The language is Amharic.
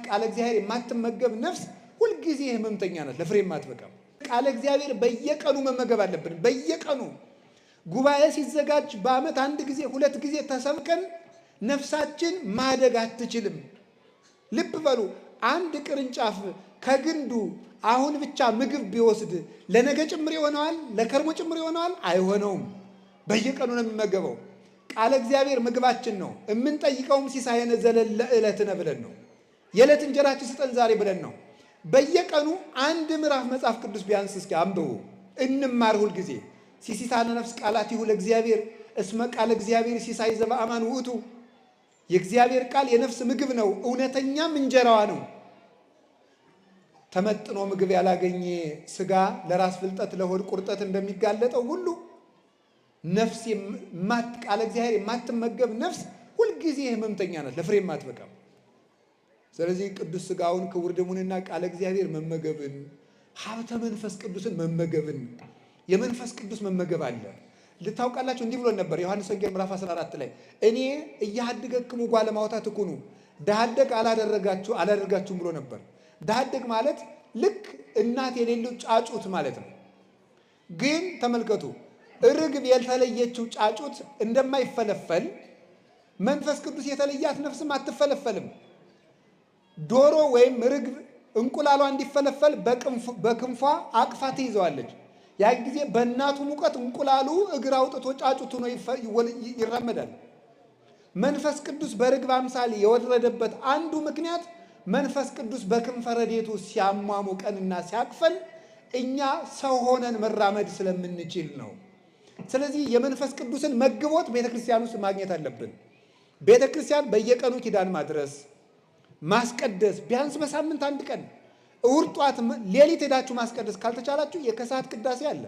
ቃለ እግዚአብሔር የማትመገብ ነፍስ ሁል ጊዜ ህመምተኛ ናት፣ ለፍሬ የማትበቃም። ቃለ እግዚአብሔር በየቀኑ መመገብ አለብን። በየቀኑ ጉባኤ ሲዘጋጅ በዓመት አንድ ጊዜ ሁለት ጊዜ ተሰብከን ነፍሳችን ማደግ አትችልም። ልብ በሉ፣ አንድ ቅርንጫፍ ከግንዱ አሁን ብቻ ምግብ ቢወስድ ለነገ ጭምር ይሆነዋል? ለከርሞ ጭምር ይሆነዋል? አይሆነውም። በየቀኑ ነው የሚመገበው። ቃለ እግዚአብሔር ምግባችን ነው። የምንጠይቀውም ሲሳየነ ዘለለ ዕለትነ ብለን ነው። የዕለት እንጀራችን ስጠን ዛሬ ብለን ነው። በየቀኑ አንድ ምዕራፍ መጽሐፍ ቅዱስ ቢያንስ እስኪ አንብቡ፣ እንማር። ሁል ጊዜ ሲሲታነ ነፍስ ቃላቲሁ ለእግዚአብሔር እስመ ቃለ እግዚአብሔር ሲሳይ ዘበአማን ውእቱ። የእግዚአብሔር ቃል የነፍስ ምግብ ነው፣ እውነተኛም እንጀራዋ ነው። ተመጥኖ ምግብ ያላገኘ ስጋ ለራስ ፍልጠት ለሆድ ቁርጠት እንደሚጋለጠው ሁሉ ነፍስ ቃለ እግዚአብሔር የማትመገብ ነፍስ ሁልጊዜ ህመምተኛ ናት፣ ለፍሬ የማትበቃም። ስለዚህ ቅዱስ ስጋውን ክቡር ደሙንና ቃለ እግዚአብሔር መመገብን፣ ሀብተ መንፈስ ቅዱስን መመገብን፣ የመንፈስ ቅዱስ መመገብ አለ። ልታውቃላችሁ እንዲህ ብሎ ነበር ዮሐንስ ወንጌል ምዕራፍ 14 ላይ እኔ እያሃድገክሙ ጓለማውታት እኩኑ ዳሃደግ አላደርጋችሁም ብሎ ነበር። ዳሃደግ ማለት ልክ እናት የሌለው ጫጩት ማለት ነው። ግን ተመልከቱ፣ ርግብ የተለየችው ጫጩት እንደማይፈለፈል መንፈስ ቅዱስ የተለያት ነፍስም አትፈለፈልም። ዶሮ ወይም ርግብ እንቁላሏ እንዲፈለፈል በክንፏ አቅፋ ትይዘዋለች። ያን ጊዜ በእናቱ ሙቀት እንቁላሉ እግር አውጥቶ ጫጩት ሆኖ ይራመዳል። መንፈስ ቅዱስ በርግብ አምሳል የወረደበት አንዱ ምክንያት መንፈስ ቅዱስ በክንፈ ረድኤቱ ሲያሟሙቀንና ሲያቅፈን እኛ ሰው ሆነን መራመድ ስለምንችል ነው። ስለዚህ የመንፈስ ቅዱስን መግቦት ቤተክርስቲያን ውስጥ ማግኘት አለብን። ቤተክርስቲያን በየቀኑ ኪዳን ማድረስ ማስቀደስ፣ ቢያንስ በሳምንት አንድ ቀን እሑድ ጧት ሌሊት ሄዳችሁ ማስቀደስ ካልተቻላችሁ የከሰዓት ቅዳሴ አለ።